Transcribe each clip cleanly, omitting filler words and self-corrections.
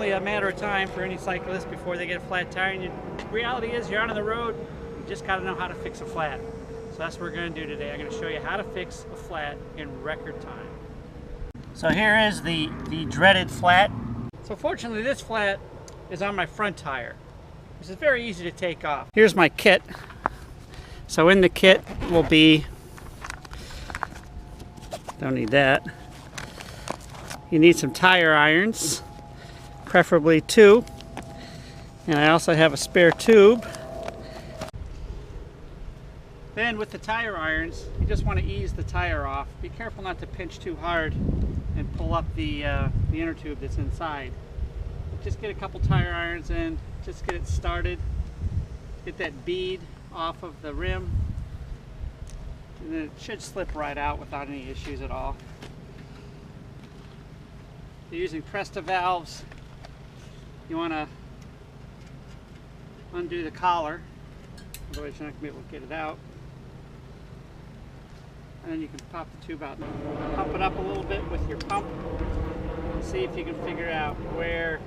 only a matter of time for any cyclist before they get a flat tire. And the reality is, you're out on the road, you just got to know how to fix a flat. So that's what we're going to do today. I'm going to show you how to fix a flat in record time. So here is the dreaded flat. So fortunately, this flat is on my front tire, which is very easy to take off. Here's my kit. So in the kit will be, don't need that. You need some tire irons, preferably 2. And I also have a spare tube. Then with the tire irons, you just want to ease the tire off. Be careful not to pinch too hard and pull up the inner tube that's inside. Just get a couple tire irons in, just get it started. Get that bead off of the rim, and then it should slip right out without any issues at all. If you're using Presta valves, you want to undo the collar, otherwise you're not going to be able to get it out. And then you can pop the tube out. Pump it up a little bit with your pump. See if you can figure out where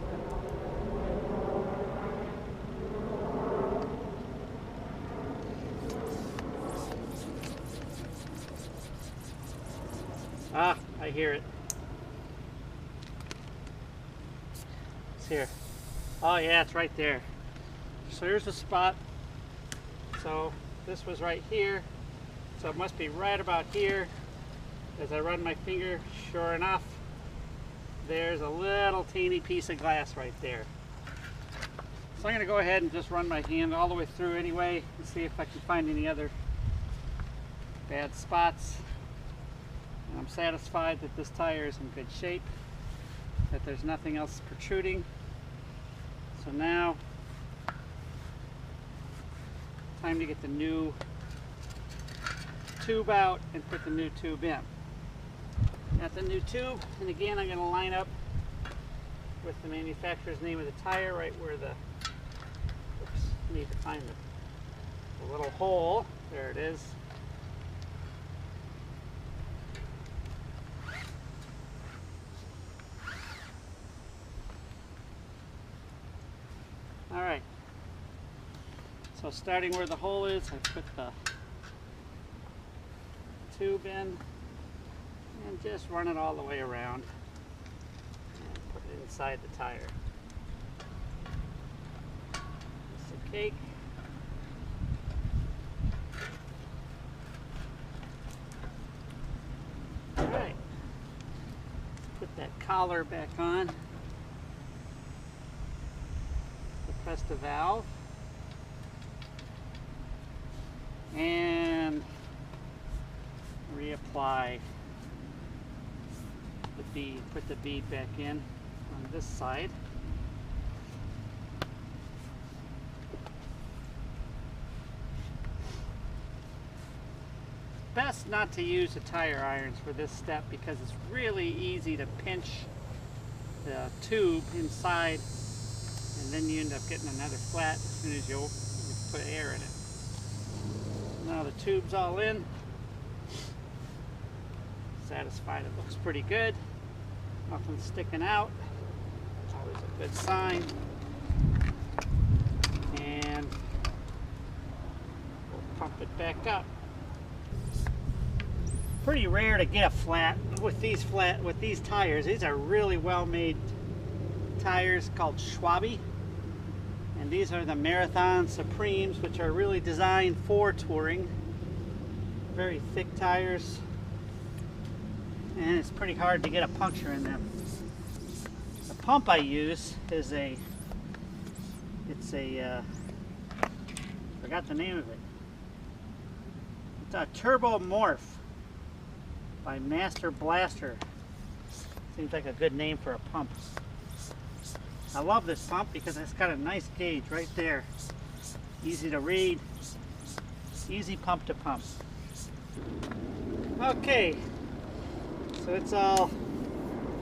I hear it. It's here. Oh yeah, it's right there. So here's the spot. So this was right here. So it must be right about here. As I run my finger, sure enough, there's a little teeny piece of glass right there. So I'm going to go ahead and just run my hand all the way through anyway and see if I can find any other bad spots. And I'm satisfied that this tire is in good shape, that there's nothing else protruding. So now, time to get the new tube out and put the new tube in. Got the new tube, and again I'm going to line up with the manufacturer's name of the tire right where the, oops, need to find the little hole. There it is. Alright, so starting where the hole is, I put the tube in and just run it all the way around and put it inside the tire. Piece of cake. Alright, put that collar back on. Press the valve and reapply the bead. Put the bead back in on this side. Best not to use the tire irons for this step because it's really easy to pinch the tube inside, and then you end up getting another flat as soon as you put air in it. Now the tube's all in. Satisfied it looks pretty good. Nothing sticking out. Always a good sign. And we'll pump it back up. Pretty rare to get a flat with these tires. These are really well made tires called Schwabe, and these are the Marathon Supremes, which are really designed for touring. Very thick tires, and it's pretty hard to get a puncture in them. The pump I use is forgot the name of it. It's a Turbo Morph by Master Blaster. Seems like a good name for a pump. I love this pump because it's got a nice gauge right there. Easy to read, easy pump to pump. Okay, so it's all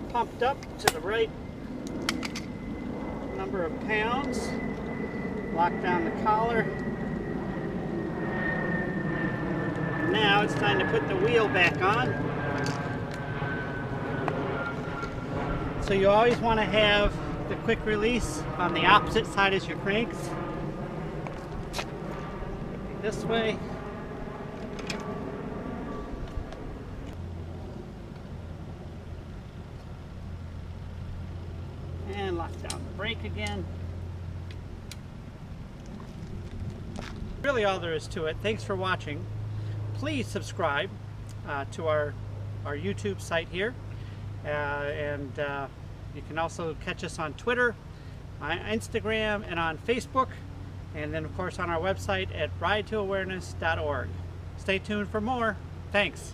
pumped up to the right number of pounds. Lock down the collar. Now it's time to put the wheel back on. So you always want to have the quick release on the opposite side as your cranks. This way. And lock down the brake again. Really all there is to it. Thanks for watching. Please subscribe to our YouTube site here. You can also catch us on Twitter, on Instagram, and on Facebook. And then of course on our website at ridetoawareness.org. Stay tuned for more. Thanks.